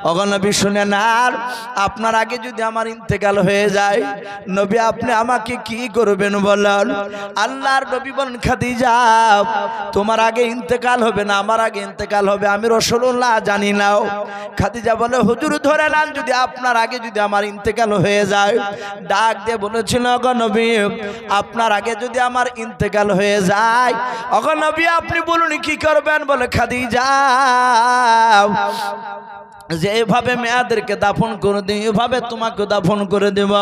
ওগো নবী শুনেন, আর আপনার আগে যদি আমার ইন্তেকাল হয়ে যায় নবী আপনি আমাকে কি করবেন বলেন? আল্লাহর নবী বলেন, খাদিজা তোমার আগে ইন্তেকাল হবে না, আমার আগে ইন্তেকাল হবে, আমি রাসূলুল্লাহ জানি না। খাদিজা বলে, হুজুর ধরে নেন যদি আপনার আগে যদি আমার ইন্তেকাল হয়ে যায়। ডাক দিয়ে বলেছিল, ওগো নবী আপনার আগে যদি আমার ইন্তেকাল হয়ে যায় ওগো নবী আপনি বলুন কি করবেন? বলে, খাদিজা যে এভাবে মেয়েদেরকে দাফন করে দিই এভাবে তোমাকে দাফন করে দেব।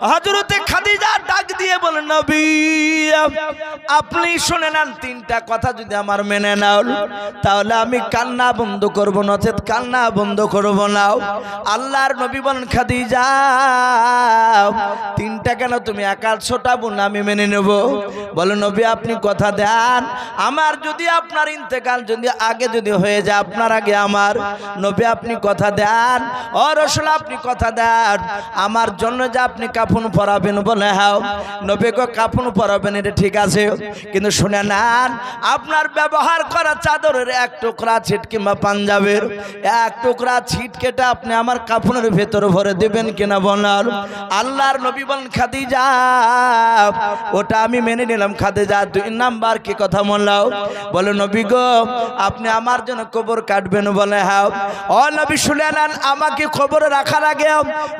হযরতে খাদিজা ডাক দিয়ে বলে, নবী আপনি শুনে নেন, তিনটা কথা যদি আমার মেনে নাও তাহলে আমি কান্না বন্ধ করব, নচেত কান্না বন্ধ করব না। আল্লাহর নবী বলেন, খাদিজা তিনটা কেন, তুমি একা ছোটাবো না, আমি মেনে নেব। বলে, নবী আপনি কথা দেন, আমার যদি আপনার ইন্তেকাল যদি আগে যদি হয়ে যায় আপনার আগে আমার, নবী আপনি কথা দেন, ও রাসূল আপনি কথা দেন আমার জন্য যে আপনি কাফন পরাবেন। বলে, হ্যাঁ নবী গো কাফন পরাবেন, এটা ঠিক আছে, কিন্তু শুনে নেন আপনার ব্যবহার করা চাদরের এক টুকরা ছিট কিংবা পাঞ্জাবের এক টুকরা ছিট কেটে আপনি আমার কাফনের ভেতরে ভরে দেবেন কিনা বলেন। আল্লাহর নবী বলেন, খাদিজা ওটা আমি মেনে নিলাম। খাদিজা দুই নাম্বার কি কথা বললাম? বলে, নবী গো আপনি আমার জন্য কবর কাটবেন। বলে, হ্যাঁ। ও নবী শুনে নেন, আমাকে কবরে রাখার আগে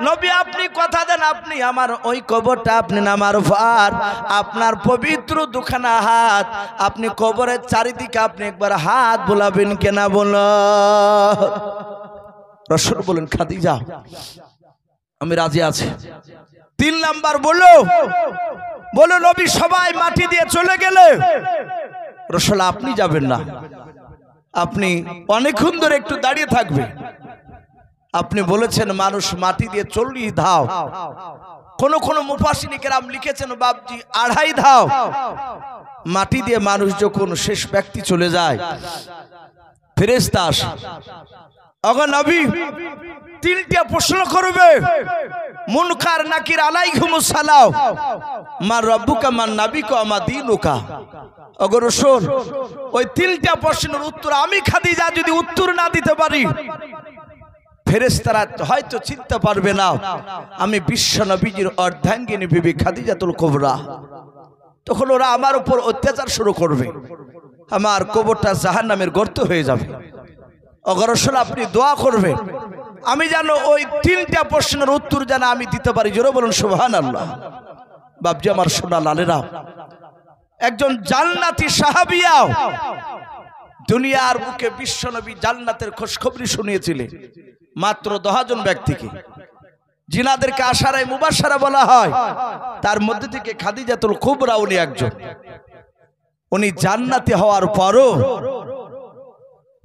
নবী আপনি কথা দেন, আপনি আমার ওই কবরটা আপনি নামার পর আপনার পবিত্র দুখানা হাত আপনি কবরের চারিদিকে আপনি একবার হাত বোলাবেন কেনা বল। রাসূল বলেন, খাদিজা আমি রাজি আছি। তিন নাম্বার বলো নবী সবাই মাটি দিয়ে চলে গেলে রাসূল আপনি যাবেন না, আপনি অনেকক্ষণ ধরে একটু দাঁড়িয়ে থাকবে। আপনি বলেছেন মানুষ মাটি দিয়ে 40 ধাও, কোন মুফাসসিরিনে কেরাম লিখেছেন বাপজি 2.5 ধাও মাটি দিয়ে মানুষ যখন শেষ ব্যক্তি চলে যায় ফেরেশতা আসে। ওগো নবী তিনটা প্রশ্ন করবে, মুনকার নাকির আলাইকুমুস সালাম, মা রব্বুকা মান নাবিকা মা দীনুকা। ওগো রাসূল ওই তিনটা প্রশ্নের উত্তর আমি খাদিজা যদি উত্তর না দিতে পারি ফেরেশতারা হয়তো চিনতে পারবে না আমি বিশ্ব নবীজির অর্ধাঙ্গিনী বিবি খাদিজাতুল কুবরা। তখন ওরা আমার উপর অত্যাচার শুরু করবে, আমার কবরটা জাহান্নামের গর্ত হয়ে যাবে। ওগো রাসূল আপনি দোয়া করবেন আমি যেন ওই তিনটা প্রশ্নের উত্তর যেন আমি দিতে পারি। জোরে বলুন সুবহানাল্লাহ। বাপজি আমার সোনা লালেরা, একজন জান্নাতি সাহাবিয়া দুনিয়ার বুকে বিশ্বনবী জান্নাতের খোঁজখবরি শুনিয়েছিলেন মাত্র 10 জন ব্যক্তিকে, জিনাদেরকে আশারায়ে মুবাশশারা বলা হয়। তার মধ্যে থেকে খাদিজাতুল কুবরা উনি একজন। উনি জান্নাতি হওয়ার পরও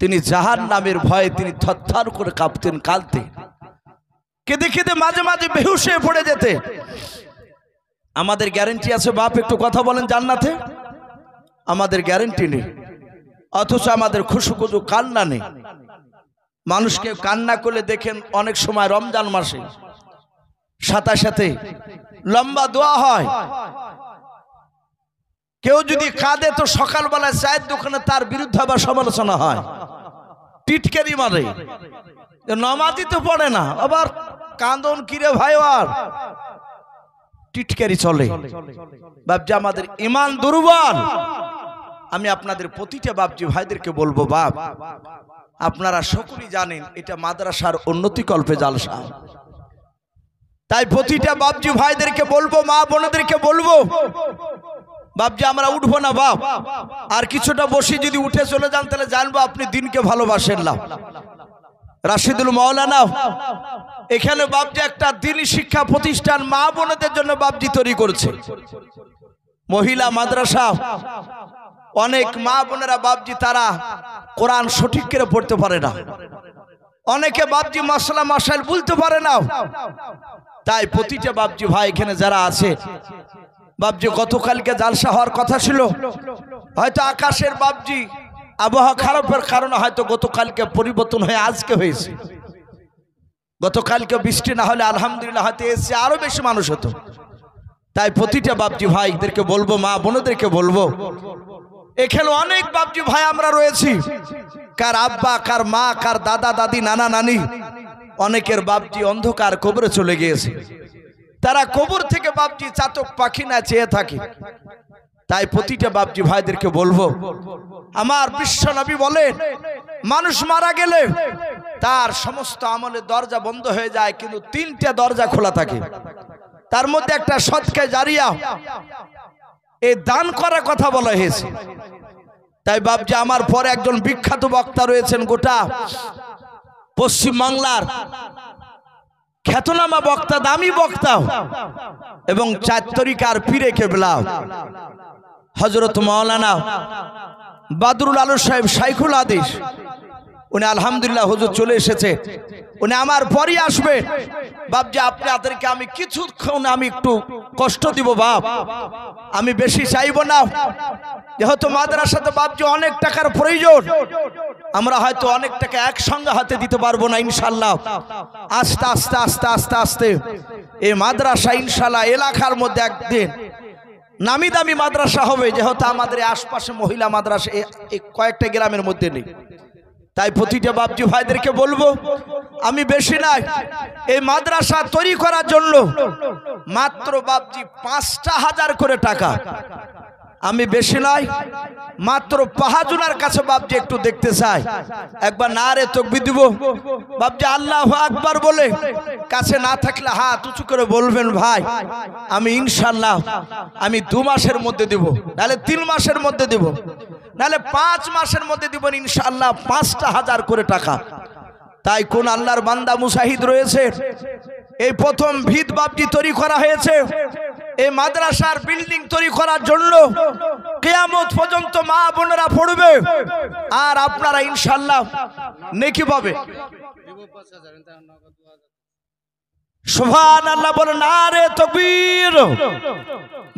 তিনি জাহান্নামের ভয়ে তিনি থরথর করে কাঁপতেন, কাঁদতেন, কেঁদে কেঁদে মাঝে মাঝে বেহুশ হয়ে পড়ে যেতে। আমাদের গ্যারান্টি আছে বাপ? একটু কথা বলেন জান্নাতে? আমাদের গ্যারান্টি নেই, অথচ আমাদের খুশুখুজু কান্না নেই। মানুষকে কান্না করলে দেখেন অনেক সময় রমজান মাসে সাথে সাথে লম্বা দোয়া হয়। কেউ যদি কাঁদে তো সকালবেলায় চায়ের দোকানে তার বিরুদ্ধে আবার সমালোচনা হয়, টিটকারি মারে, নামাজই তো পড়ে না, আবার কান্দন কিরে ভাই, আর টিটকারি চলে। বাপজি আমাদের ঈমান দুর্বল। আমি আপনাদের প্রতিটা বাপজি ভাইদেরকে বলবো, বাপ আপনারা সকলেই জানেন এটা মাদ্রাসার উন্নতি কল্পে জালসা, তাই প্রতিটা বাপজি ভাইদেরকে বলবো, মা বোনদেরকে বলবো, বাপজি আমরা উঠবো না বাপ, আর কিছুটা বসে যদি উঠে চলে যান তাহলে জানবো আপনি দিনকে ভালোবাসেন না। রাশিদুল মাওলানা এখানে বাপজি একটা দ্বীনি শিক্ষা প্রতিষ্ঠান মা বোনদের জন্য বাপজি তৈরি করেছে, মহিলা মাদ্রাসা। অনেক মা বোনেরা বাপজি তারা কোরআন সঠিক করে পড়তে পারে না, অনেকে বাপজি মাসলা মাসাইল বলতে পারে না। তাই প্রতিটা বাপজি ভাই এখানে যারা আছে বাপজি, গতকালকে জালসা হওয়ার কথা ছিল, হয়তো আকাশের বাপজি আবহাওয়া খারাপের কারণে হয়তো গতকালকে পরিবর্তন হয়ে আজকে হয়েছে। গতকালকে বৃষ্টি না হলে আলহামদুলিল্লাহ হয়তো এসে আরো বেশি মানুষ হতো। তাই প্রতিটা বাপজি ভাইদেরকে বলবো, মা বোনদেরকে বলবো, এখানে অনেক বাপজি ভাই আমরা রয়েছি, কার আব্বা, কার মা, কার দাদা দাদি, নানা নানি, অনেকের বাপজি অন্ধকার কবরে চলে গিয়েছে। তারা কবর থেকে বাপজি চাতক পাখি না চেয়ে থাকে। তাই প্রতিটা বাপজি ভাইদেরকে বলবো, আমার বিশ্ব নবী বলেন, মানুষ মারা গেলে তার সমস্ত আমলের দরজা বন্ধ হয়ে যায়, কিন্তু তিনটা দরজা খোলা থাকে। তার মধ্যে একটা সদকা জারিয়া, এই দান করার কথা বলা হয়েছে। তাই বাপজি আমার পরে একজন বিখ্যাত বক্তা রয়েছেন, গোটা পশ্চিম বাংলার খ্যাতনামা বক্তা, দামি বক্তা এবং চার তরিকার পীরে কেবলা হযরত মাওলানা বাদরুল আলম সাহেব শাইখুল হাদিস, উনি আলহামদুলিল্লাহ হুজুর চলে এসেছে, উনি আমার পরই আসবে। বাপজি আপনাদেরকে আমি কিছুক্ষণ আমি একটু কষ্ট দিব বাপ, আমি বেশি চাইবো না। যেহেতু মাদ্রাসাতে বাপজি অনেক টাকার প্রয়োজন, আমরা হয়তো অনেক টাকা একসঙ্গে হাতে দিতে পারবো না। ইনশাল্লাহ আস্তে আস্তে আস্তে আস্তে আস্তে এই মাদ্রাসা ইনশাল্লাহ এলাকার মধ্যে একদিন নামি দামি মাদ্রাসা হবে, যেহেতু আমাদের আশপাশে মহিলা মাদ্রাসা কয়েকটা গ্রামের মধ্যে নেই। তাই প্রতিটা বাপজি ভাইদেরকে বলবো, আমি বেশি নাই, এই মাদ্রাসা তৈরি করার জন্য মাত্র বাপজি ৫,০০০ করে টাকা, আমি বেশি নাই, মাত্র পাহাজুনার কাছে বাপজি একটু দেখতে চাই, একবার নারে তাকবীর দিব বাপজি, আল্লাহু আকবার বলে, কাছে না থাকলে হাত উঁচু করে বলবেন ভাই, আমি ইনশাআল্লাহ আমি 2 মাসের মধ্যে দিব, নাহলে 3 মাসের মধ্যে দিব, নাহলে 5 মাসের মধ্যে দিব ইনশাআল্লাহ ৫,০০০ করে টাকা। তাই কোন আল্লাহর বান্দা মুজাহিদ রয়েছে, এই প্রথম ভিত বাপজি তৈরি করা হয়েছে, এই মাদ্রাসার বিল্ডিং তৈরি করার জন্য কিয়ামত পর্যন্ত মা বোনেরা পড়বে, আর আপনারা ইনশাআল্লাহ নেকি পাবে। সুবহানাল্লাহ বলে নারে তাকবীর।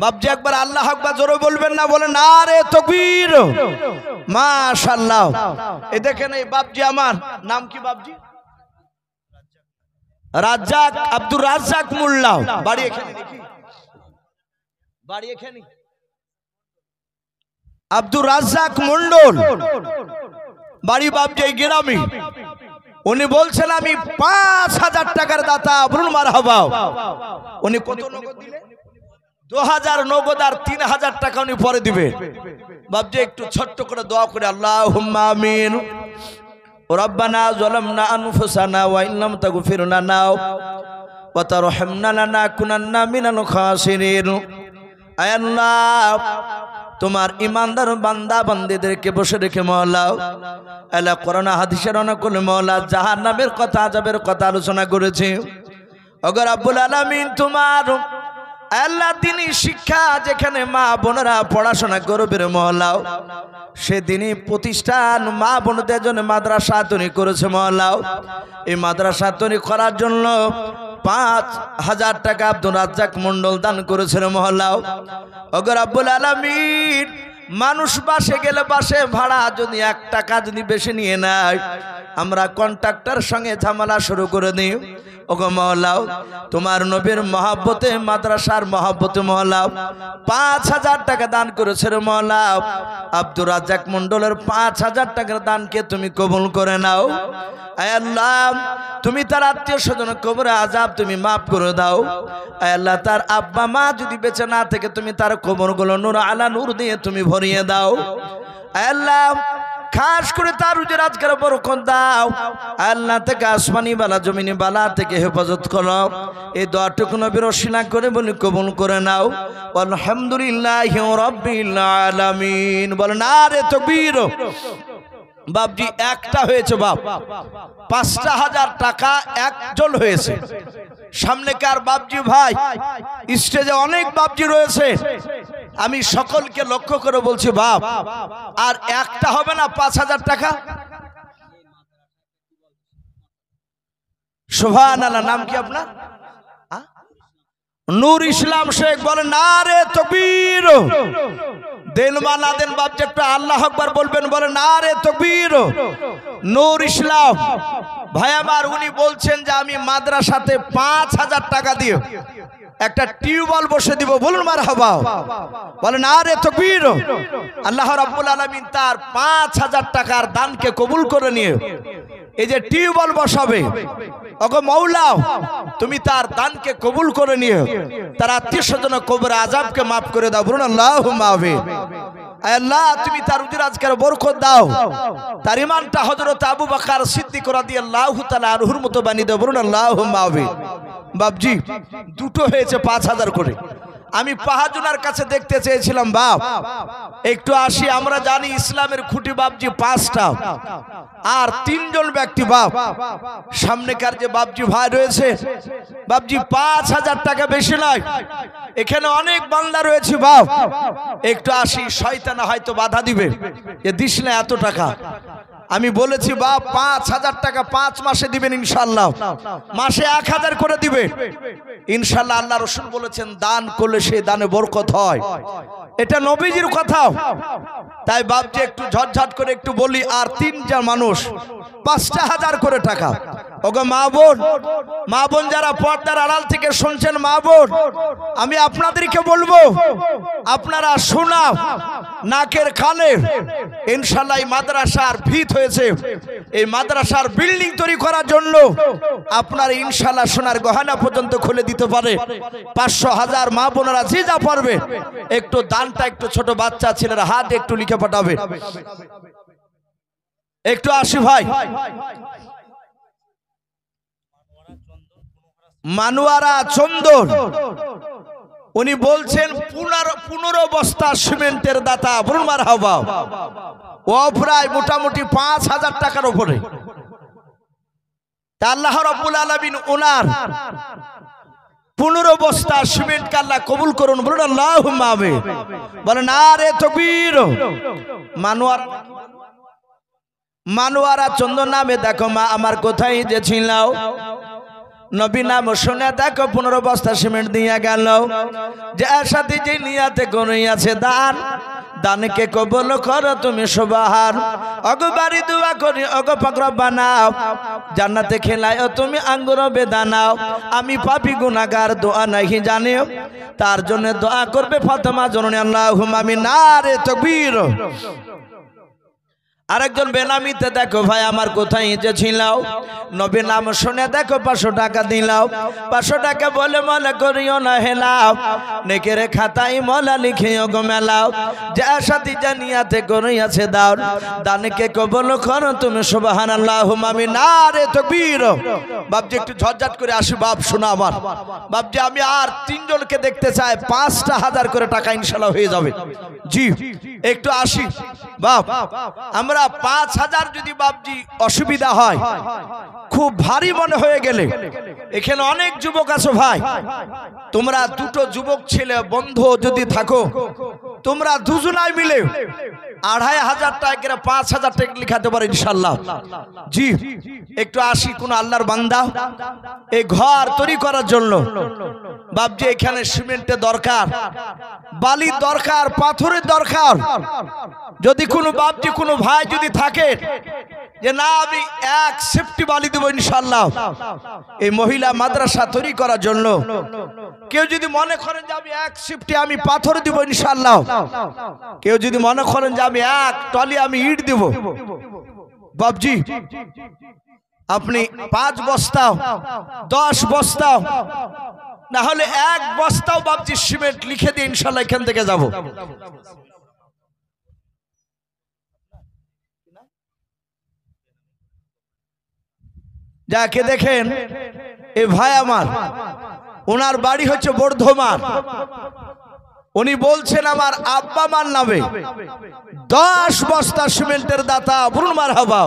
বাপজি একবার আল্লাহু আকবার জোরে বলবেন না, বলে নারে তাকবীর। মাশাআল্লাহ। এই দেখেন এই বাপজি, আমার নাম কি বাপজি? রাজ্জাক, আব্দুর রাজ্জাক মোল্লা, বাড়ি এখানে নাকি? বাড়ি এখানে আব্দুর রাজ্জাক মন্ডল বাড়ি বাপজি এই গ্রামে। উনি বলছেন আমি ৫,০০০ টাকার দাতা, বলুন মারহাবা। উনি কত নগদ দিলেন? ২০০০ নগদ, আর ৩,০০০ টাকা উনি পরে দিবেন। বাপজি একটু ছোট্ট করে দোয়া করে, আল্লাহুম্মা আমিন। রব্বানা যালামনা আনফুসানা ওয়া ইন লাম তাগফির লানা ওয়া তারহামনা লানাকুনান্না মিনাল খাসিরিন। আয় আল্লাহ, তোমার ইমানদার বান্দা বান্দীদেরকে বসে রেখে মওলা, আল্লাহ কোরআন হাদিসের অনুকূলে মওলা জাহান্নামের কথা, আযাবের কথা আলোচনা করেছে। ওগো রব্বুল আলামিন, তোমার আল্লাহ দ্বীনি শিক্ষা যেখানে মা বোনেরা পড়াশোনা করবে মওলা, সেদিনই প্রতিষ্ঠান মা বোনদের জন্য মাদ্রাসা তৈরি করেছে মওলা। এই মাদ্রাসা তৈরি করার জন্য ৫,০০০ টাকা আব্দুর রাজ্জাক মন্ডল দান করেছেন মওলা। ওগো রব্বুল আলামিন, মানুষ বাসে গেলে বাসে ভাড়া যদি 1 টাকা যদি বেশি নিয়ে নেয়, আমরা কন্ট্রাক্টর সঙ্গে ঝামেলা শুরু করে দিই। ওগো মওলা, তোমার নবীর মহব্বতে, মাদ্রাসার মহব্বতে মওলা ৫,০০০ টাকা দান করেছেন মওলা। আব্দুর রাজ্জাক মন্ডলের ৫,০০০ টাকার দানকে তুমি কবুল করে নাও। আয় আল্লাহ, তুমি তার আত্মীয় স্বজন কবরে আযাব তুমি মাফ করে দাও। আয় আল্লাহ, তার আব্বা মা যদি বেঁচে না থেকে, তুমি তার কবরগুলো নূর আলা নূর দিয়ে তুমি ভরিয়ে দাও। আয় আল্লাহ, খাস করে তার রুজি রাজগারে বরকত দাও। আল্লাহ থেকে আসমানি বালা জমিনি বালা থেকে হেফাজত করো। এই দোয়াটুকু নবীর ওসিলা করে বলি কবুল করে নাও। আলহামদুলিল্লাহি রাব্বিল আলামিন। বলেন নারে তাকবীর। বাপজি একটা হয়েছে বাপ, ৫,০০০ টাকা একজন হয়েছে। সামনেকার বাপজি ভাই, স্টেজে অনেক বাপজি রয়েছে, আমি সকলকে লক্ষ্য করে বলছি বাপ, আর একটা হবে না ৫,০০০ টাকা? সুবহানাল্লাহ। নাম কি আপনার? নূর ইসলাম শেখ। বলেন নারে তাকবীর। দেন বা না দেন বাপ, যে একটা আল্লাহু আকবার বলবেন, বলেন নারে তাকবীর। নূর ইসলাম ভাই আমার, উনি বলছেন যে আমি মাদ্রাসাতে ৫,০০০ টাকা দিয়ে একটা টিউবওয়েল বসে দিব, বলুন মারহাবা, বলেন আরে তাকবীর। আল্লাহ রাব্বুল আলামিন তার 5000 টাকার দানকে কবুল করে নিয়ে এই যে টিউবওয়েল বসাবে, ওগো মাওলা তুমি তার দানকে কবুল করে নিয়ে তার আত্মীয় স্বজন কবরে আযাবকে মাফ করে দাও, বলুন আল্লাহুম্মা আমিন। আল্লাহ তুমি তার উজিরাজকের বরকত দাও, তার ঈমানটা হযরত আবু বকর সিদ্দিক রাদিয়াল্লাহু তাআলা আনহুর মতো বানিয়ে দাও, বলুন আল্লাহুম্মা আমিন। বাপজি দুটো হয়েছে 5000 করে। আমি পাহাজুনার কাছে দেখতে চেয়েছিলাম, বাপ একটু আসি, আমরা জানি ইসলামের খুঁটি বাপজি 5টা আর 3 জন ব্যক্তি। বাপ সামনেকার যে বাপজি ভাই রয়েছে, বাপজি 5000 টাকা বেশি নয়, এখানে অনেক বান্দা রয়েছে। বাপ একটু আসি, শয়তান হয়তো বাধা দিবে যে দিস না এত টাকা। আমি বলেছি বাপ 5000 টাকা 5 মাসে দিবেন ইনশাআল্লাহ, মাসে 1000 করে দিবেন ইনশাআল্লাহ। আল্লাহ রাসূল বলেছেন দান করলে সেই দানে বরকত হয়, এটা নবীজির কথা। তাই বাপজি একটু ঝটঝট করে একটু বলি, আর 3 জন মানুষ 5000 করে টাকা। ওগো মা বোন যারা পর্দার আড়াল থেকে শুনছেন, মা বোন আমি আপনাদেরকে বলবো, আপনারা শোনা নাকের কানে ইনশাআল্লাহ এই মাদ্রাসার ভিত হয়েছে, এই মাদ্রাসার বিল্ডিং তৈরি করার জন্য আপনার ইনশাআল্লাহ সোনার গহনা পর্যন্ত খুলে দিতে পারে। 500 1000 মা বোনেরা যে যা পারবে একটু দানটা একটু ছোট বাচ্চা ছেলের হাত একটু লিখে পাঠাবে। একটু আসি ভাই, মানুয়ারা চন্দন উনি বলছেন 15 বস্তা সিমেন্টের দাতা, বলুন মারহাবা। ও প্রায় মোটামুটি 5000 টাকার উপরে। তা আল্লাহ রাব্বুল আলামিন ওনার 15 বস্তা সিমেন্টকে আল্লাহ কবুল করুন, বলুন আল্লাহুম্মা আমিন। বলেন আরে তাকবীর। মানুয়ারা চন্দন নামে দেখো মা আমার কোথায় যে ছিলাও, নবী নাম শুনে দেখো 15 বস্তা সিমেন্ট দিয়ে গেল। যে সাথে যে নিয়াতে করিয়াছে দান, দানকে কবুল করো তুমি সুবহান। ওগো বাড়ি দোয়া করি, ওগো পাক রব্বানা জান্নাতে খেলায়ও তুমি আঙ্গুর বেদানাও। আমি পাপী গুনাহগার দোয়া নাহি জানি, তার জন্য দোয়া করবে ফাতেমা জননী, আল্লাহুম্মা আমিন। নারে তাকবীর। আরেকজন বেনামিতে দেখো ভাই আমার কোথায় যে ছিলাও, নবী নাম শুনে দেখো 500 টাকা দিলাও। 500 টাকা বলে মলা করিও না হেলাও, নেকের খাতায় মলা লিখিও গো মেলাও। যা সাথী জানিয়াতে করিয়াছে দাও, দানকে কবুল করো তুমি সুবহানাল্লাহুম্মা আমিন। নারে তাকবীর। বাপজি একটু ঝটঝট করে আসি, বাপ শোনা আমার বাপজি, আমি আর 3 জনকে দেখতে চাই, 5000 করে টাকা ইনশাআল্লাহ হয়ে যাবে। জি একটু আসি বাপ, আমরা 5000 যদি বাপজি অসুবিধা হয়, খুব ভারী মনে হয়ে গেলে, এখানে অনেক যুবক আছে ভাই, তোমরা দুটো যুবক ছেলে বন্ধু যদি থাকো, তোমরা দুজনাই মিলে 2500 টাকা করে 5000 টাকা লিখাতে পারো ইনশাআল্লাহ। জি একটু আসি, কোন আল্লাহর বান্দা এই ঘর তৈরি করার জন্য বাপজি এখানে সিমেন্টের দরকার, বালির দরকার, পাথরের দরকার। যদি কোনো বাপজি কোনো ভাই যদি থাকে যে না আমি 1 সেফটি বালি দেব ইনশাআল্লাহ এই মহিলা মাদ্রাসা তৈরি করার জন্য, কেউ যদি মনে করেন যে আমি 1 সেফটি আমি পাথর দেব ইনশাআল্লাহ, কেউ যদি মনে করেন যে আমি 1 টলি আমি ইট দেব, বাপজি আপনি 5 বস্তা 10 বস্তা না হলে 1 বস্তাও বাপজি সিমেন্ট লিখে দিয়ে ইনশাআল্লাহ এখান থেকে যাব। যাকে দেখেন এই ভাই আমার, ওনার বাড়ি হচ্ছে বর্ধমান। উনি বলছেন আমার আব্বা মার নামে 10 বস্তা সিমেন্টের দাতা, বলুন মারহাবা।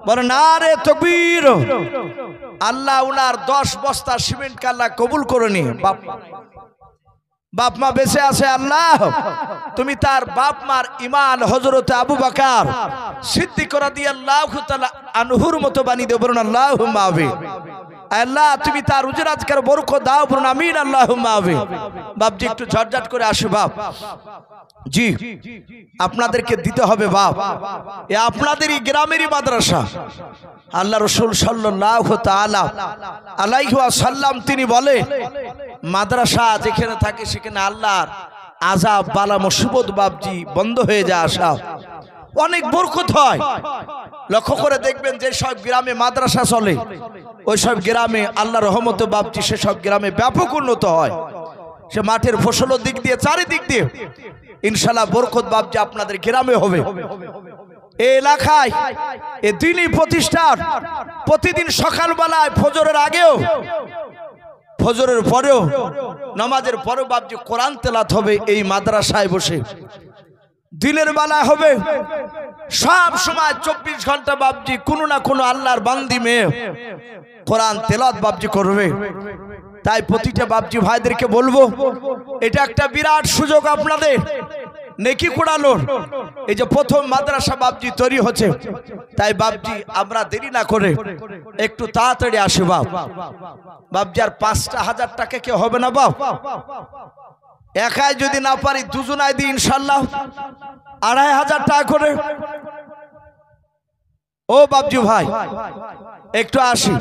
বলেন নারে তাকবীর। আল্লাহ ওনার 10 বস্তা সিমেন্ট আল্লাহ কবুল করে নি। বাপ মা বেঁচে আছে, আল্লাহ তুমি তার বাপ মার ঈমান হযরত আবু বকর সিদ্দিক রাদিয়াল্লাহু তাআলা আনহুর মতো বানিয়ে দেও, বলুন আল্লাহুম্মা আমিন। আল্লাহ তুমি তার রুজির আজকের বরকত দাও, বলুন আমিন আল্লাহুম্মা আমিন। বাপজি একটু ঝটঝট করে আসো বাপ। জি আপনাদেরকে দিতে হবে বাপ, এ আপনাদেরই গ্রামেরই মাদ্রাসা। আল্লাহ রসুল সাল্লাল্লাহু তাআলা আলাইহি ওয়াসাল্লাম তিনি বলে, মাদ্রাসা যেখানে থাকে সেখানে আল্লাহর আযাব বালা মুসিবত বাপজি বন্ধ হয়ে যায়, আসা অনেক বরকত হয়। লক্ষ্য করে দেখবেন যে সব গ্রামে মাদ্রাসা চলে ওই সব গ্রামে আল্লাহর রহমতে বাপজি সে সব গ্রামে ব্যাপক উন্নত হয়। সে মাঠের ফসলের দিক দিয়ে চারিদিক দিয়ে ইনশাআল্লাহ বরকত বাপজি আপনাদের গ্রামে হবে। এই এলাকায় এই দিনই প্রতিষ্ঠান প্রতিদিন সকালবেলায় ফজরের আগেও ফজরের পরেও নামাজের পরেও বাপজি কোরআন তেলাওয়াত হবে এই মাদ্রাসায় বসে। দিনের বেলা হবে সব সময় 24 ঘন্টা বাপজি কোনো না কোনো আল্লাহর বান্দি মেয়ে কোরআন তেলাওয়াত বাপজি করবে। তাই প্রতিটা বাপজি ভাইদেরকে বলবো, এটা একটা বিরাট সুযোগ আপনাদের নেকি কুড়ানোর। এই যে প্রথম মাদ্রাসা বাপজি তৈরি হচ্ছে, তাই বাপজি আমরা দেরি না করে একটু তাড়াতাড়ি আসি বাপ। বাপজি আর 5,000 টাকা কে হবে না বাপ? একাই যদি না পারি দুজনায় দিই ইনশাল্লাহ 2,500 টাকা করে। ও বাপজি ভাই একটু আসি,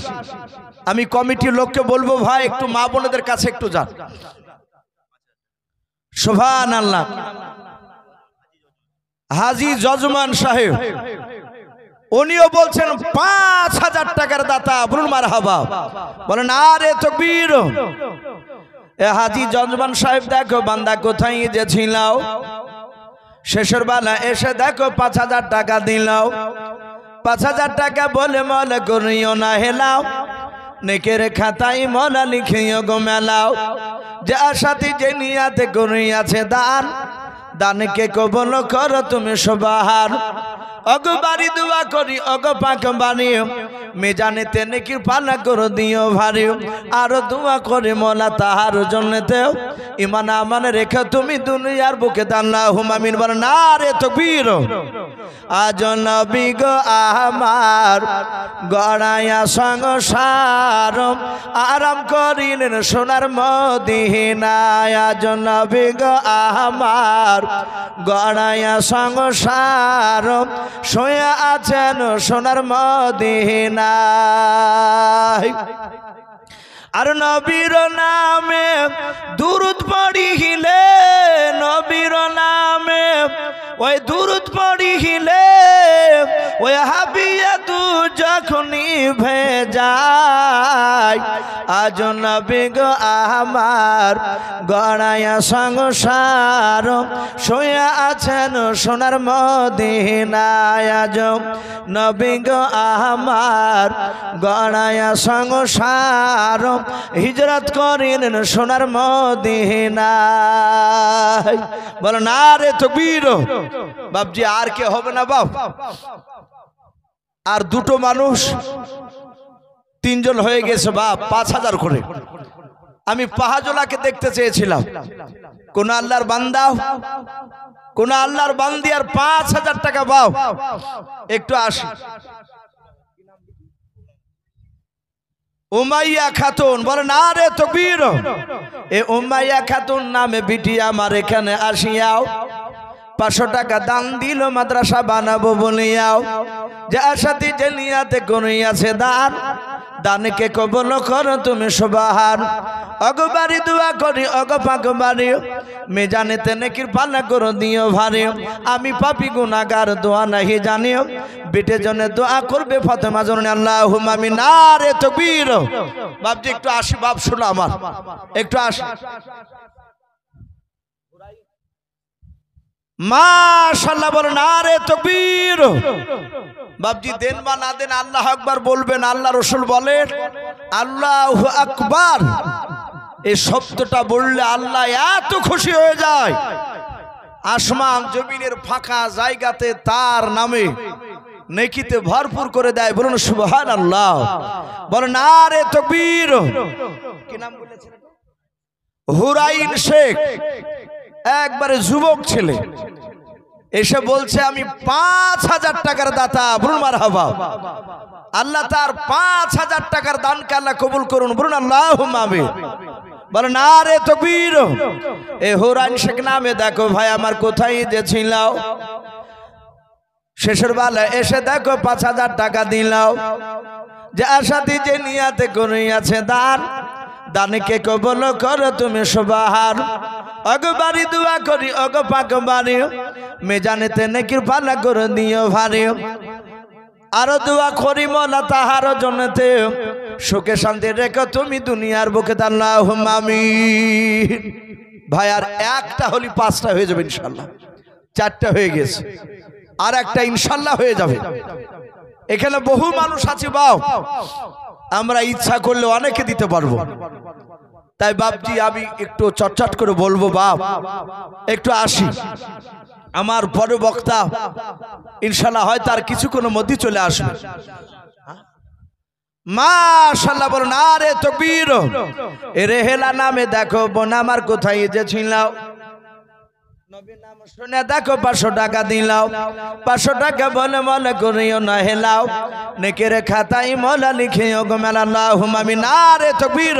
আমি কমিটির লোককে বলবো ভাই একটু মা বোনেদের কাছে একটু যান। সুবহানাল্লাহ। হাজী জজমান সাহেব উনিও বলছেন 5,000 টাকার দাতা, বলুন মারহাবা, বলেন আরে তাকবীর। এ হাজী জজমান সাহেব দেখো বান্দা কোথায় যে ছিলাও, শেষের বেলা এসে দেখো 5,000 টাকা দিলাও। 5,000 টাকা বলে মনে করিও না হেলাও, নেকের খাতায় মলা লিখিও গো মেলাও। যা সাথী যে নিয়াতে করিয়াছে দান, দানকে কবল করো তুমি সবার। অগো বাড়ি দোয়া করি অগো পাক বাড়ি, মেজানেতে নেকির পালা করে দিও ভারী। আরো দোয়া করে মোলা তাহার জন্যতে ইমান আমান রেখে তুমি দুনিয়ার বুকে আল্লাহুম্মা আমিন। বলেন নারে তাকবীর। আজ নবী গো আমার গড়াইয়া সংসার, আরাম করিলেন সোনার মদিনায়। আজ নবী গো আমার গড়াইয়া সংসার, শুয়ে আছেন সোনার মদিনায়। আর নবীর নামে দুরূদ পড়িলে, নবীর নামে ওই দুরূদ পড়িলে ওই হাবিয়া তু যখনই ভেজায়। আজ নবী গো আমার গড়াইয়া সংসার, শুয়ে আছেন সোনার মদিনায়। আজ নবী গো আমার গড়াইয়া সংসার, হিজরত করিলেন সোনার মদিনায়। বলো না রে তাকবীর। বাপজি আর কে হবে না বাপ? আর দুটো মানুষ 3 জন হয়ে গেছে বাপ, 5,000 করে। আমি পাহাজলাকে দেখতে চেয়েছিলাম, কোন আল্লাহর বান্দা কোন আল্লাহর বান্দি আর 5,000 টাকা বাপ একটু আসি। উমাইয়া খাতুন, বলে না রে তাকবীর। এ উমাইয়া খাতুন নামে বিটি আমার এখানে আসিয়াও 500 টাকা দান দিল মাদ্রাসা বানাবো বলিয়াও। যা সাথী যে নিয়াতে করিয়াছে দান, দানকে কবল করো তুমি সবার। অগো বাড়ি দোয়া করি অগো পাক বাড়ি, মেজানেতে নেকির পালা করো দিও ভারী। আমি পাপী গুনাহগার দোয়া নাহি জানিও, বেটে জনে দোয়া করবে ফাতেমা জনে আল্লাহুম্মা আমিন। নারে তাকবীর। বাপজি একটু আসি বাপ, শোনো আমার একটু আসি। মাশাআল্লাহ, বলেন নারে তাকবীর। বাপজি দেন বা না দেন আল্লাহু আকবার বলবেন। আল্লাহ রাসূল বলেন আল্লাহু আকবার, এই শব্দটা বললে আল্লাহ এত খুশি হয়ে যায়, আসমান জমিনের ফাঁকা জায়গাতে তার নামে নেকিতে ভরপুর করে দেয়। বলুন সুবহানাল্লাহ। বলেন নারে তাকবীর। কি নাম বলেছিলেন? হুরাইন শেখ, একবারে যুবক ছেলে, এসে বলছে আমি 5,000 টাকার দাতা। বলুন মারহাবা। আল্লাহ তার 5000 টাকার দানকে আল্লাহ কবুল করুন, বলুন আল্লাহুম্মা আমিন। বলে না রে তকবীর। এ হুরাইন শেখ নামে দেখো ভাই আমার কোথায় যে ছিল, শেষের বেলায় এসে দেখো 5000 টাকা দিলাও, যে আশাতি যে নিয়াতে করিয়াছে দান, দানকে কবুল করো তুমি সুবহান। অগবারি দোয়া করি অগ পাক বাড়ি, মেজানেতে নেকির পালা করে দিও ভারী। আরো দোয়া করি মোলা তাহার জন্যতে, সুখে শান্তি রেখো তুমি দুনিয়ার বুকে, আল্লাহুম্মা আমিন। ভাই আর একটা হলি 5টা হয়ে যাবে ইনশাআল্লাহ, 4টা হয়ে গেছে, আর একটা ইনশাআল্লাহ হয়ে যাবে। এখানে বহু মানুষ আছে বাপ, আমরা ইচ্ছা করলে অনেকে দিতে পারবো। তাই বাপজি আমি একটু চটচট করে বলবো, বাপ একটু আসি, আমার পরে বক্তা ইনশাআল্লাহ হয়তো আর কিছুক্ষণের মধ্যে চলে আসবে। মাশাআল্লাহ বলুন আরে তাকবীর। এ রেহেলা নামে দেখো বোন আমার কোথায় যে ছিল, নবীর নাম শুনে দেখো 500 টাকা দিলাও, 500 টাকা বলে মনে করিও না হেলাও, নেকের খাতায় মোলা লিখিও গো মেলা, আল্লাহুম্মা আমিন। আরে তাকবীর।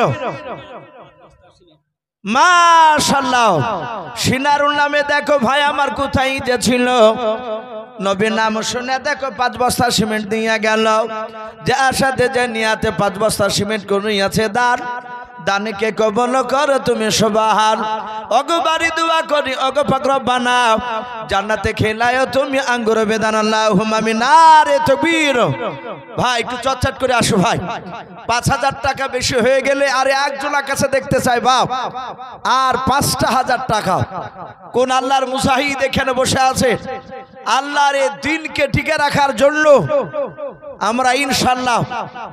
মাশাআল্লাহ। সিনারুল নামে দেখো ভাই আমার কোথায় যে ছিল, নবীর নাম শুনে দেখো 5 বস্তা সিমেন্ট দিয়া গেল, যে আশাতে যে নিয়াতে 5 বস্তা সিমেন্ট করিয়াছে দান, দানকে কবুল করো তুমি সুবহান। অগবারি দোয়া করি অগ পাক রব্বানা, জান্নাতে খেলায়ও তুমি আঙ্গুর বেদান, আল্লাহুম্মা আমিন। আরে তাকবীর। ভাই একটু চটচট করে আসো ভাই, 5000 টাকা বেশি হয়ে গেলে আরে একজনের কাছে দেখতে চাই বাপ, আর 5,000 টাকা কোন আল্লাহর মুজাহিদ এখানে বসে আছে, আল্লাহর এই দিনকে টিকে রাখার জন্য আমরা ইনশাআল্লাহ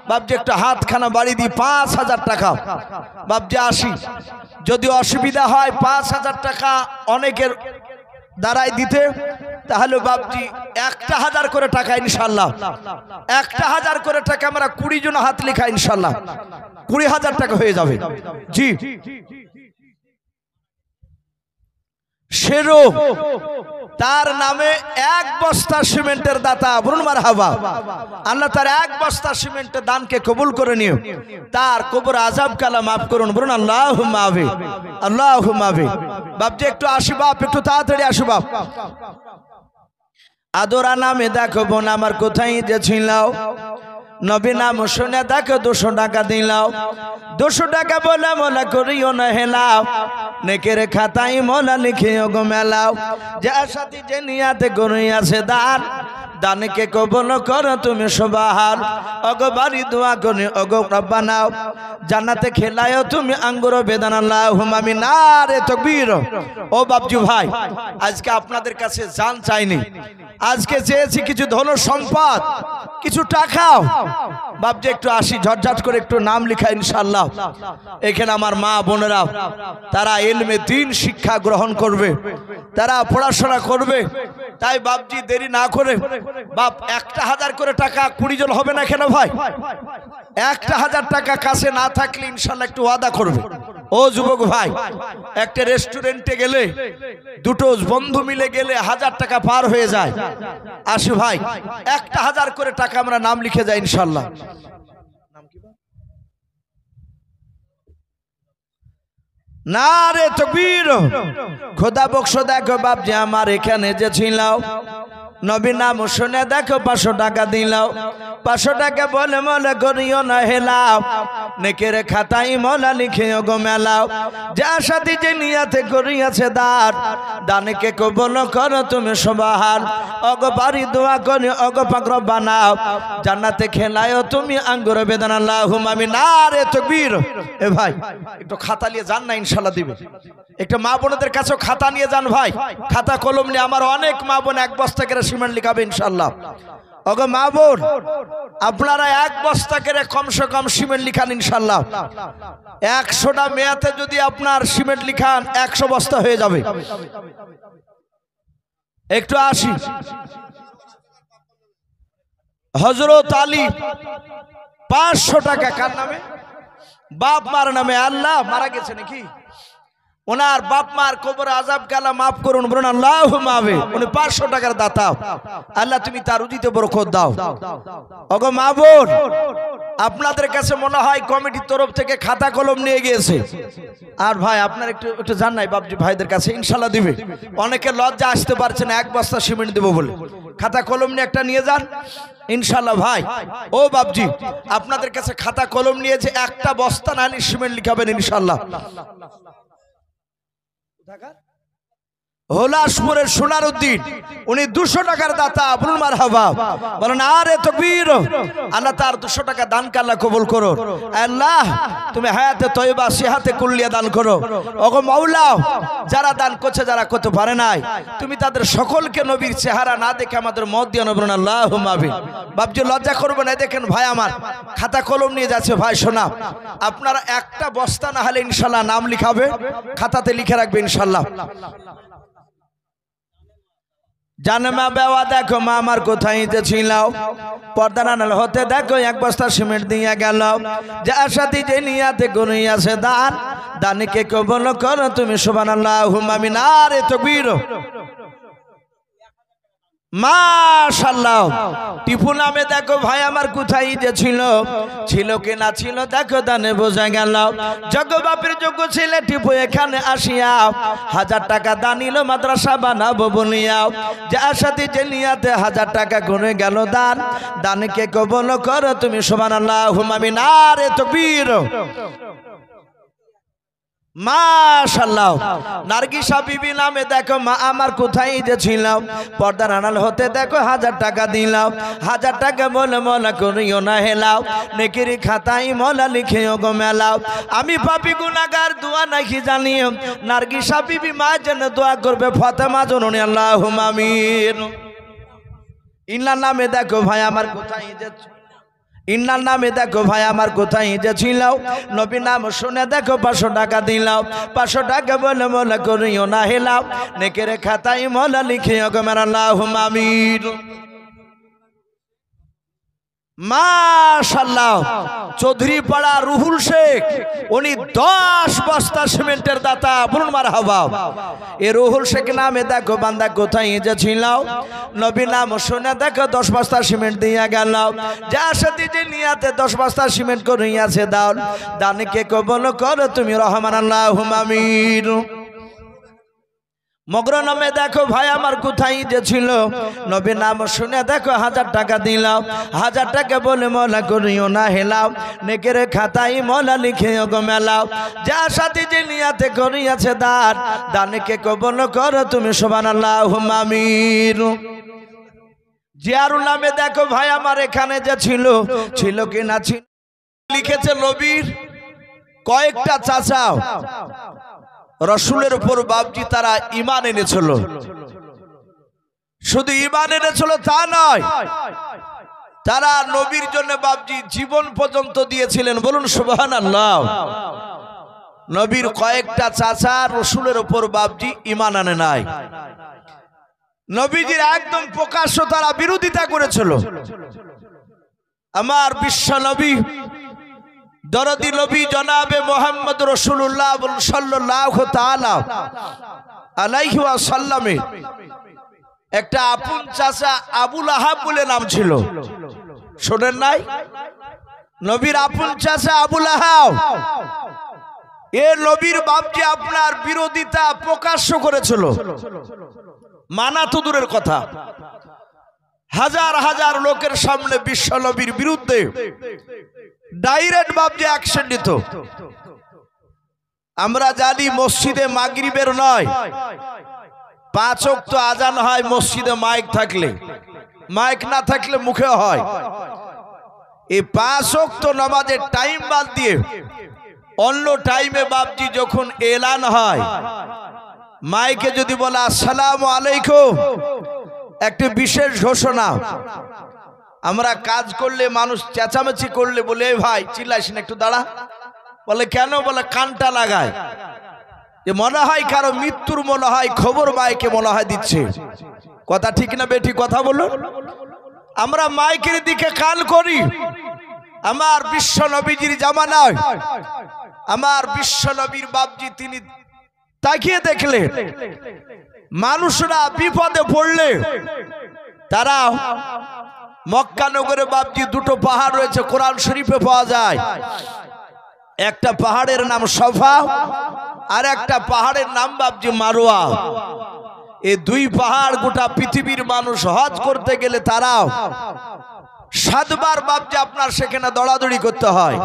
বাপজি একটা হাতখানা বাড়ি দিই 5000 টাকা। বাপজি আসি, যদি অসুবিধা হয় 5000 টাকা অনেকের দ্বারাই দিতে, তাহলে বাপজি 1000 করে টাকা ইনশাআল্লাহ, 1000 করে টাকা আমরা 20 জন হাত লেখা ইনশাআল্লাহ 20,000 টাকা হয়ে যাবে। জি শেরো তার নামে 1 বস্তা সিমেন্টের দাতা, বলুন মারহাবা। আল্লাহ তার 1 বস্তা সিমেন্টের দানকে কবুল করে নিও, তার কবর আযাব কালা মাফ করুন, বলুন আল্লাহুম্মা আমিন, আল্লাহুম্মা আমিন। বাপজি একটু আসি বাপ, একটু তাড়াতাড়ি আসো বাপ। আদরা নামে দেখো বোন আমার কোথায় যে ছিল, নবী নাম শুনে দেখো 200 টাকা দিলাও, 200 টাকা বলে মোলা করিও না হেলাও, নেকের খাতায় মোলা লিখিও গো মেলাও, যে আশাতি যে নিয়াতে করিয়াছে দান, দানকে কবুল করো তুমি সুবহান। অগবারি দোয়া করি অগ রব্বানা, জান্নাতে খেলায়ও তুমি আঙ্গুর বেদান, আল্লাহুম্মা আমিন। আরে তাকবীর। ও বাপজি ভাই আজকে আপনাদের কাছে জান চাইনি, আজকে চেয়েছি কিছু ধন সম্পদ, কিছু টাকা। বাপজি একটু আসি, ঝটঝট করে একটু নাম লিখা ইনশাআল্লাহ। এখানে আমার মা বোনেরা তারা ইলমে দ্বীন শিক্ষা গ্রহণ করবে, তারা পড়াশোনা করবে। তাই বাপজি দেরি না করে বাপ 1000 করে টাকা 20 জন হবে না কেন ভাই? 1000 টাকা কাছে না থাকলে ইনশাআল্লাহ একটু ওয়াদা করবে। ও যুবক ভাই, একটা রেস্টুরেন্টে গেলে দুটো বন্ধু মিলে গেলে 1000 টাকা পার হয়ে যায়। আসি ভাই 1000 করে টাকা আমরা নাম লিখে যাই ইনশাআল্লাহ। নারে তাকবীর। খোদা বকশ দেখো বাপ যে আমার এখানে যে ছিল, নবীর নাম শুনে দেখো 500 টাকা দিলাও, 500 টাকা বলে মোলা করিও না হেলাও, নেকের খাতায় মোলা লিখিও গো মেলাও, যে আশাতি যে নিয়াতে করিয়াছে দান, দানকে কবুল করো তুমি সুবহান। অগবারি দোয়া করি অগ পাক রব্বানা, জান্নাতে খেলায়ও তুমি আঙ্গুর বেদান, আল্লাহুম্মা আমিন। আরে তাকবীর। এ ভাই একটু খাতা নিয়ে যান না, ইনশাআল্লাহ দিবে। একটা মা বোনদের কাছেও খাতা নিয়ে যান ভাই, খাতা কলম নিয়ে। আমার অনেক মা বোন 1 বস্তা করে সিমেন্ট লিখাবে ইনশাআল্লাহ। ওগো মা বোন আপনারা 1 বস্তা করে কমসে কম সিমেন্ট লিখান ইনশাআল্লাহ। 100টা মেয়াতে যদি আপনার সিমেন্ট লিখান 100 বস্তা হয়ে যাবে। একটু আসি, হযরত আলী 500 টাকা কার নামে? বাপ মার নামে। আল্লাহ মারা গেছে নাকি? ওনার বাপ মার কবর আযাবকে আল্লাহ মাফ করুন, বলুন আল্লাহুম্মা আমিন। উনি 500 টাকার দাতা, আল্লাহ তুমি তার রুজিতে বরকত দাও। ওগো মা বোন, আপনাদের কাছে মনে হয় কমিটির তরফ থেকে খাতা কলম নিয়ে গিয়েছে, আর ভাই আপনার একটু জান নাই বাবজি ভাইদের কাছে ইনশাল্লাহ দিবে। অনেকে লজ্জা আসতে পারছে না, 1 বস্তা সিমেন্ট দেবো বলে, খাতা কলম নিয়ে একটা নিয়ে যান ইনশাল্লাহ। ভাই ও বাবজি, আপনাদের কাছে খাতা কলম নিয়ে যে একটা বস্তা না নিয়ে সিমেন্ট লিখাবেন ইনশাল্লাহ। হলাসপুরের সোনারউদ্দিন, উনি 200 টাকার দাতা, বলুন মারহাবা, বলেন আরে তাকবীর। আল্লাহ তার 200 টাকা দানকে আল্লাহ কবুল করো। আল্লাহ তুমি হায়াতে তয়্যিবা সিহাতে কুল্লিয়া দান করো। ওগো মাওলা, যারা দান করছে, যারা করতে পারে নাই, তুমি তাদের সকলকে নবীর চেহারা না দেখে আমাদের মত দিয়ে বলুন আল্লাহুম্মা আমিন। বাবজি লজ্জা করবেন না, দেখেন ভাই আমার খাতা কলম নিয়ে যাচ্ছে। ভাই শোনা, আপনারা একটা বস্তা না হলে ইনশাল্লাহ নাম লিখাবে, খাতাতে লিখে রাখবে ইনশাল্লাহ। জানমা বেওয়া দেখো মা আমার কোথায় ছিল, পর্দার আড়াল হতে দেখো 1 বস্তা সিমেন্ট দিয়ে গেল। যার সাথে যে নিয়াতে গুনিয়াছে দান, দানকে কবুল করো তুমি সুবহানাল্লাহুম্মা আমিন। আরে তাকবীর, মাশাআল্লাহ। টিপু নামে দেখো ভাই আমার কোথায় যে ছিল কি না ছিল দেখো দানে বোঝা গেল। জগবাপের যোগ্য ছেলে টিপু এখানে আসিয়া 1000 টাকা দান নিল, মাদ্রাসা বানাবো বলিয়া। যার সাথে যে নিয়াতে 1000 টাকা গুনে গেল দান, দানকে কবুল করো তুমি সুবহানাল্লাহুম্মা আমিন। আরে তাকবীর, মাশাআল্লাহ। নার্গিসা বিবি নামে দেখো মা আমার কোথায় যে ছিল, পর্দার আড়াল হতে দেখো 1000 টাকা দিলাম। 1000 টাকা বলে মলা করিও না হেলাও, নেকির খাতায় মলা লিখেও গো মেলাও। আমি পাপী গুনাহগার দোয়া নাকি জানিও, নার্গিসা বিবি মা যেন দোয়া করবে ফাতেমা জননী আল্লাহুম্মা আমিন। ইন্নার নামে দেখো ভাই আমার কোথায় যে ইন্নার নামে দেখো ভাই আমার কোথায় যে ছিল, নবী নাম শুনে দেখো 500 টাকা দিলাও। 500 টাকা বলে মলা করিও না হেলাও, নেকের খাতায় মলা লিখিও গো মেরা আল্লাহুম্মা আমিন। মাশাআল্লাহ। চৌধুরী পাড়া রুহুল শেখ, উনি 10 বস্তা সিমেন্টের দাতা, বলুন মারহাবা। এই রুহুল শেখ নামে দেখো বান্দা কোথায় যে ছিল, নবী নাম শুনে দেখো 10 বস্তা সিমেন্ট দিয়া গেল। যার সাথে যে নিয়াতে 10 বস্তা সিমেন্ট করিয়াছে দাও, দানকে কবুল করো তুমি রহমান আল্লাহুম্মা আমিন। মগর নামে দেখো ভাই আমার কোথায় যে ছিল, নবী নাম শুনে দেখো 1000 টাকা দিলাম। 1000 টাকা বলে মলা করিও না হেলাও, নেকের খাতায় মলা লিখেও গো মেলাও। যার সাথে যে নিয়াতে করিয়াছে দান, দানকে কবুল করো তুমি সুবহানাল্লাহুম্মা আমিন। জিয়ারুল নামে দেখো ভাই আমার এখানে যে ছিল কি না ছিল, লিখেছে নবীর কয়েকটা চাচা রসুলের উপর বাবজি তারা ঈমান এনেছিল। শুধু ঈমান এনেছিল তা নয়, তারা নবীর জন্য বাবজি জীবন পর্যন্ত দিয়েছিলেন, বলুন সুবহানাল্লাহ। নবীর কয়েকটা চাচা রসুলের উপর বাবজি ঈমান আনে নাই, নবীজির একদম প্রকাশ্য তারা বিরোধিতা করেছিল। আমার বিশ্ব নবী দরদি নবী জনাবে মোহাম্মদ রাসূলুল্লাহ সাল্লাল্লাহু তাআলা আলাইহি ওয়াসাল্লাম একটা আপন চাচা আবু লাহাব বলে নাম ছিল, শোনেন নাই? নবীর আপন চাচা আবু লাহাব, এ নবীর বাপজি আপনার বিরোধিতা প্রকাশ্য করেছিল। মানা তো দূরের কথা, হাজার হাজার লোকের সামনে বিশ্ব নবীর বিরুদ্ধে ডাইরেক্ট বাপজি অ্যাকশন নিত। আমরা জানি মসজিদে মাগরিবের নয়, 5 ওয়াক্ত আজান হয় মসজিদে মাইক থাকলে, মাইক না থাকলে মুখে হয়। এই 5 ওয়াক্ত নামাজের টাইম বাদ দিয়ে অন্য টাইমে বাপজি যখন এলান হয়, মাইকে যদি বলা আসসালামু আলাইকুম, একটি বিশেষ ঘোষণা। আমরা কাজ করলে মানুষ চেঁচামেচি করলে বলে এই ভাই চিল্লাইস না, একটু দাঁড়া। বলে কেন? বলে কানটা লাগায়, যে মনে হয় কারো মৃত্যুর মনে হয় খবর মাইকে মনে হয় দিচ্ছে। কথা ঠিক না বেটি? কথা বলুন। আমরা মাইকের দিকে কান করি। আমার বিশ্ব নবীজির জামানায় আমার বিশ্ব নবীর বাপজি তিনি তাকিয়ে দেখলে মানুষরা বিপদে পড়লে তারা মক্কা নগরে বাপজি দুটো পাহাড় রয়েছে, কোরআন শরীফে পাওয়া যায়। একটা পাহাড়ের নাম সফা আর একটা পাহাড়ের নাম বাপজি মারোয়া। এই দুই পাহাড় গোটা পৃথিবীর মানুষ হজ করতে গেলে তারাও 7 বার বাপজি আপনার সেখানে দৌড়াদৌড়ি করতে হয়।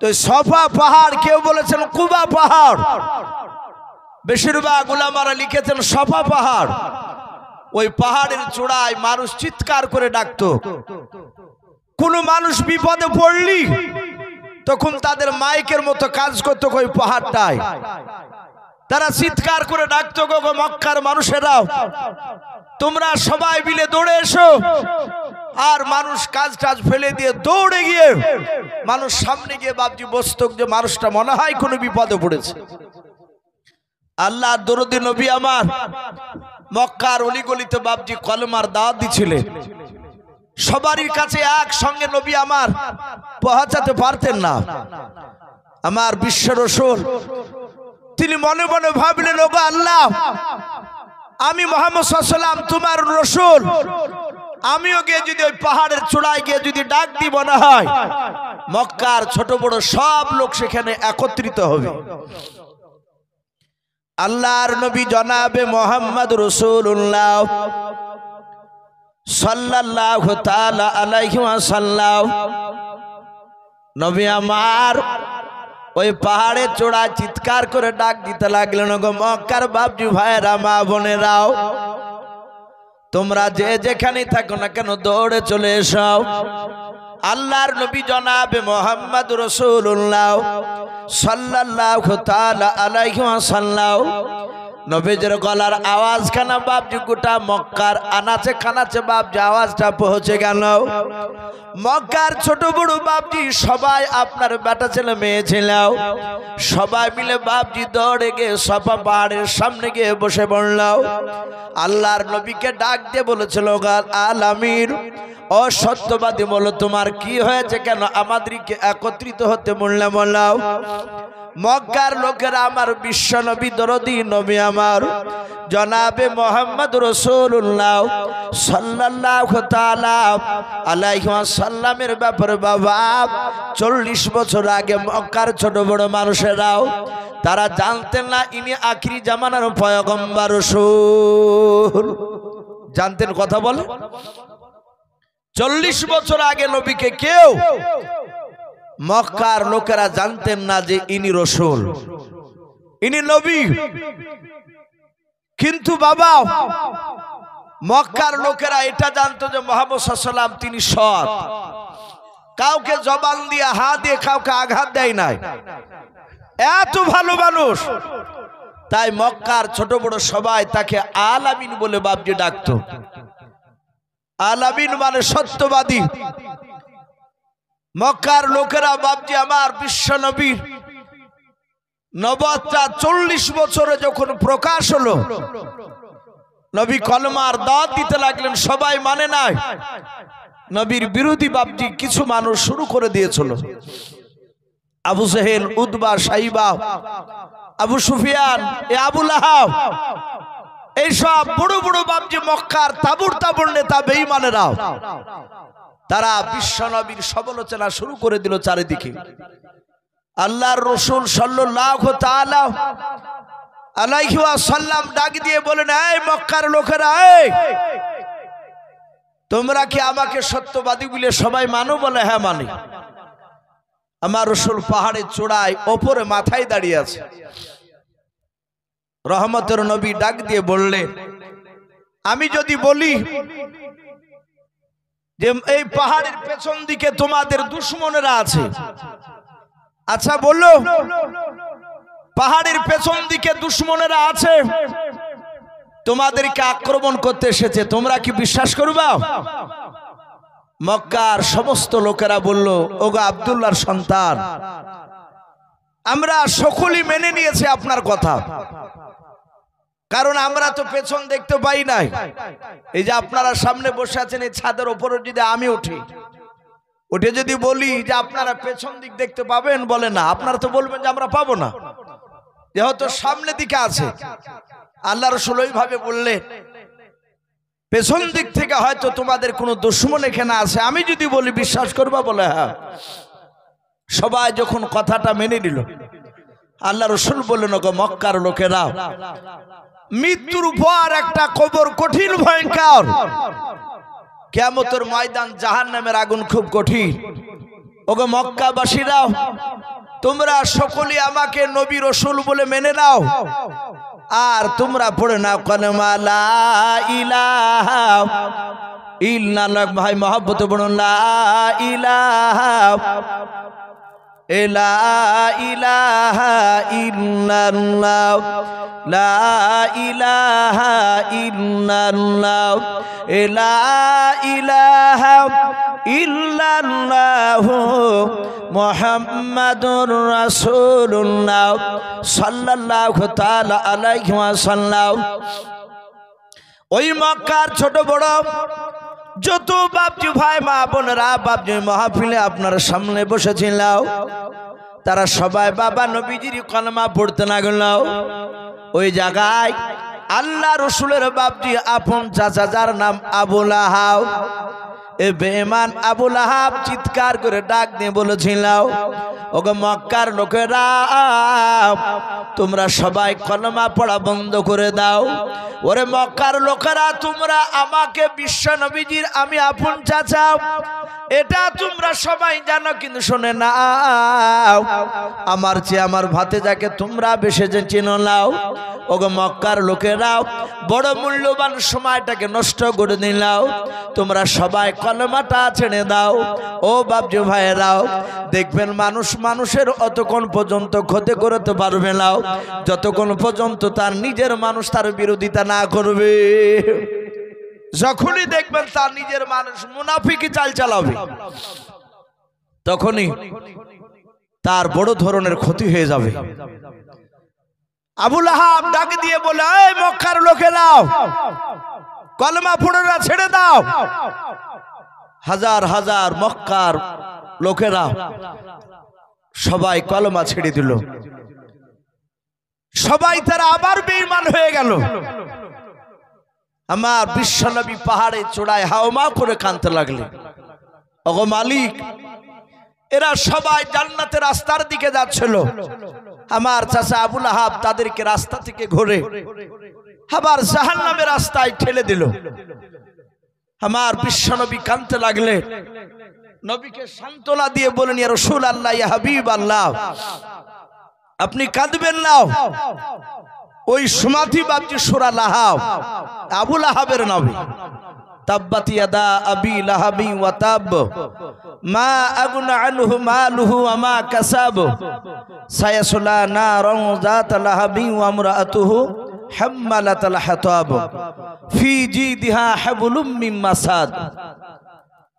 তো সফা পাহাড়, কেউ বলেছেন কুবা পাহাড়, বেশিরভাগ উলামারা লিখেছেন সফা পাহাড়। ওই পাহাড়ের চূড়ায় মানুষ চিৎকার করে ডাকতো। কোন মানুষ বিপদে পড়লি তখন তাদের মাইকের মতো কাজ করতো ওই পাহাড়টায়। তারা চিৎকার করে ডাকতো, গো মক্কার মানুষেরাও তোমরা সবাই মিলে দৌড়ে এসো। আর মানুষ কাজ টাজ ফেলে দিয়ে দৌড়ে গিয়ে মানুষ সামনে গিয়ে বাপজি বসত, যে মানুষটা মনে হয় কোনো বিপদে পড়েছে। আল্লাহর দরদি নবী আমার মক্কার অলিগলিতে বাপজি কলমার দাওয়াত দিছিলেন। সবারই কাছে একসঙ্গে নবী আমার পৌঁছাতে পারতেন না। আমার বিশ্ব রাসূল তিনি মনে মনে ভাবলেন, ওগো আল্লাহ, আমি মুহাম্মদ সাল্লাল্লাহু আলাইহি ওয়াসাল্লাম তোমার রাসূল, আমিও গিয়ে যদি ওই পাহাড়ের চূড়ায় গিয়ে যদি ডাক দিব না হয়, মক্কার ছোট বড় সব লোক সেখানে একত্রিত হবে। আল্লাহর নবী জনাবে মুহাম্মদ রাসূলুল্লাহ সাল্লাল্লাহু তাআলা আলাইহি ওয়াসাল্লাম নবী আমার ওই পাহাড়ের চূড়ায় চিৎকার করে ডাক দিতে লাগলেন, গো মক্কার বাপজি ভাইরা, মা বোনেরাও, তোমরা যে যেখানে থাকো না কেন দৌড়ে চলে এসো। আল্লাহর নবী জনাবে মুহাম্মদ রাসূলুল্লাহ সাল্লাল্লাহু তাআলা আলাইহি ওয়াসাল্লাম নবীজির গলার আওয়াজ খানা বাপজি গোটা মক্কার আনাচে কানাচে বাপজি আওয়াজটা পৌঁছে গেল। মক্কার ছোট বড় বাপজি সবাই আপনার বেটা ছেলে মেয়ে ছিল সবাই মিলে বাপজি দৌড়ে গিয়ে সফা পাহাড়ের সামনে গিয়ে বসে পড়ল। আল্লাহর নবীকে ডাক দিয়ে বলেছিল, আলামির ও সত্যবাদী বলো, তোমার কি হয়েছে, কেন আমাদেরকে একত্রিত হতে বললে বলাও। মক্কার লোকেরা আমার বিশ্ব নবী দরদি নবী আমার জনাবে মুহাম্মদ রাসূলুল্লাহ সাল্লাল্লাহু তাআলা আলাইহি ওয়াসাল্লামের ব্যাপারে বাবা 40 বছর আগে মক্কার ছোট বড় মানুষেরাও তারা জানতেন না ইনি আখিরি জামানার পয়গম্বর রাসূল। জানতেন? কথা বলে 40 বছর আগে নবীকে কেউ মক্কার লোকেরা জানতেন না যে ইনি রাসূল, ইনি নবী। কিন্তু বাবা মক্কার লোকেরা এটা জানতো যে মুহাম্মদ সাল্লাল্লাহু আলাইহি ওয়াসাল্লাম তিনি সৎ, কাউকে জবান দিয়ে হাত দিয়ে কাউকে আঘাত দেয় নাই, এত ভালো মানুষ। তাই মক্কার ছোট বড় সবাই তাকে আলামিন বলে বাপজি ডাকতো। আলামিন মানে সত্যবাদী। মক্কার লোকেরা বাপজি আমার বিশ্ব নবীর নবুয়তটা 40 বছরে যখন প্রকাশ হলো, নবী কলমার দাওয়াত দিতে লাগলেন, সবাই মানে নাই। নবীর বিরোধী বাপজি কিছু মানুষ শুরু করে দিয়েছিল। আবু জেহেল, উতবা, সাইবা, আবু সুফিয়ান, আবু লাহাব, এইসব বড় বড় বাপজি মক্কার তাবুর তাবুর নেতা বেঈমানেরা তারা বিশ্ব নবীর সমালোচনা শুরু করে দিল চারিদিকে। আল্লাহর রাসূল সাল্লাল্লাহু তাআলা আলাইহি ওয়াসাল্লাম ডাক দিয়ে বলেন, এই মক্কার লোকেরা, এই তোমরা কি আমাকে সত্যবাদী বলে সবাই মানো? বলে হ্যাঁ মানি। আমার রাসূল পাহাড়ের চূড়ায় ওপরে মাথায় দাঁড়িয়ে আছে। রহমতের নবী ডাক দিয়ে বললেন, আমি যদি বলি যে এই পাহাড়ের পেছন দিকে তোমাদের দুশমনেরা আছে, আচ্ছা বললো পাহাড়ের পেছন দিকে দুশমনেরা আছে, তোমাদেরকে আক্রমণ করতে এসেছে, তোমরা কি বিশ্বাস করবা? মক্কার সমস্ত লোকেরা বলল, ওগো আব্দুল্লাহর সন্তান, আমরা সকলেই মেনে নিয়েছি আপনার কথা, কারণ আমরা তো পেছন দেখতে পাই নাই। এই যে আপনারা সামনে বসে আছেন, এই ছাদের উপরে যদি আমি উঠি, উঠে যদি বলি যে আপনারা পেছন দিক দেখতে পাবেন, বলে না, আপনারা তো বলবেন যে আমরা পাবো না। যেহেতু সামনে দিকে আছে, আল্লাহ রাসূল ওইভাবে বললেন পেছন দিক থেকে হয়তো তোমাদের কোনো দুশমন এখানে আছে, আমি যদি বলি বিশ্বাস করবা? বলে হ্যাঁ। সবাই যখন কথাটা মেনে নিল, আল্লাহ রাসূল বললেন, ওগো মক্কার লোকেরা, মৃত্যুর পর একটা কবর কঠিন ভয়ঙ্কর, কিয়ামতের ময়দান জাহান্নামের আগুন খুব কঠিন। ওগো মক্কাবাসীরা, তোমরা সকলেই আমাকে নবী রাসূল বলে মেনে নাও, আর তোমরা পড়ে নাও কালেমা লা ইলাহা ইল্লাল্লাহ। ভাই মহব্বতে বলুন লা ইলাহা ইলাহা ইল্লাল্লাহ, লা ইলাহা ইল্লাল্লাহ, লা ইলাহা ইল্লাল্লাহ মুহাম্মাদুর রাসূলুল্লাহ সাল্লাল্লাহু তাআলা আলাইহি ওয়াসাল্লাম। ওই মক্কার ছোট বড় যত বাপজি ভাই মা বোনেরা বাপজি মাহফিলে আপনার সামনে বসেছিল, তারা সবাই বাবা নবীজির কলমা পড়তে লাগল। ওই জায়গায় আল্লাহ রাসূলের বাপজি আপন চাচা, যার নাম আবু লাহাব, এ বেঈমান আবু লাহাব চিৎকার করে ডাক দিয়ে বলেছিল, ওগো মক্কার লোকেরা, তোমরা সবাই কলমা পড়া বন্ধ করে দাও। ওরে মক্কার লোকেরা, তোমরা আমাকে বিশ্ব নবীজির আমি আপন চাচা, এটা তোমরা সবাই জানো, কিন্তু শোনে না, আমার চেয়ে আমার ভাতিজাকে তোমরা বেশি চিনো নাও। ওগো মক্কার লোকেরা, বড় মূল্যবান সময়টাকে নষ্ট করে দিলাও, তোমরা সবাই কলমাটা ছেড়ে দাও। ও বাপজি ভাইয়েরাও, দেখবেন মানুষ মানুষের অতক্ষণ পর্যন্ত ক্ষতি করতে পারবে না যতক্ষণ পর্যন্ত তার নিজের মানুষ তার বিরোধিতা না করবে। যখনই দেখবেন তার নিজের মানুষ মুনাফিকি চাল চালাবে, তখনই তার বড় ধরনের ক্ষতি হয়ে যাবে। আবু লাহাব ডাক দিয়ে বলে, এই মক্কার লোকেরা, কলমা পড়েরা ছেড়ে দাও। হাজার হাজার মক্কার লোকেরা সবাই কলমা ছেড়ে দিল। সবাই তারা আবার বেঈমান হয়ে গেল। আমার বিশ্বনবী পাহাড়ে চূড়ায় হাওমা করে কাঁদতে লাগলেন, ওগো মালিক, এরা সবাই জান্নাতের রাস্তার দিকে যাচ্ছিল, আমার চাচা আবু লাহাব তাদেরকে রাস্তা থেকে ঘুরে আবার জাহান্নামের রাস্তায় ঠেলে দিল। আমার বিশ্বনবী কাঁদতে লাগলেন। নবীকে সান্ত্বনা দিয়ে বলেন, ইয়া রাসূলুল্লাহ, ইয়া হাবিবাল্লাহ, আপনি কাঁদবেন না। ওই সুমাথি বাপজি সূরা লাহাব, আবু লাহাবের নবী, তাব্বাত ইয়াদা আবি লাহাবি ওয়া তাব, মা আগনা আনহু মালুহু ওয়া মা কাসাব, সায়াসলা নারান যাত লাহাবি ওয়া ইমরাতুহু হাম্মালাতাল হাতাব, ফি জিদিহা হাবলুম মিন মাসাদ।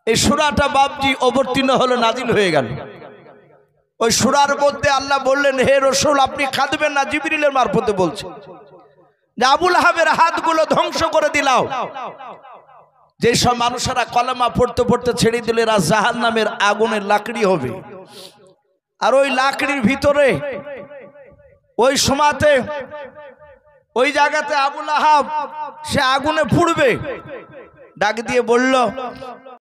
এই সূরাটা বাপজি অবতীর্ণ হলো, নাজিল হয়ে গেল। ওই সূরার মধ্যে আল্লাহ বললেন, হে রাসূল, আপনি কাঁদবেন না। জিবরিলের মারফতে বলছে যে আবু লাহাবের হাতগুলো ধ্বংস করে দিলাও। যে সব মানুষেরা কলেমা পড়তে পড়তে ছেড়ে দিলে, এরা জাহান্নামের আগুনের লাকড়ি হবে। আর ওই লাকড়ির ভিতরে ওই সময়তে ওই জায়গাতে আবু লাহাব সে আগুনে পুড়বে। ডাক দিয়ে বলল,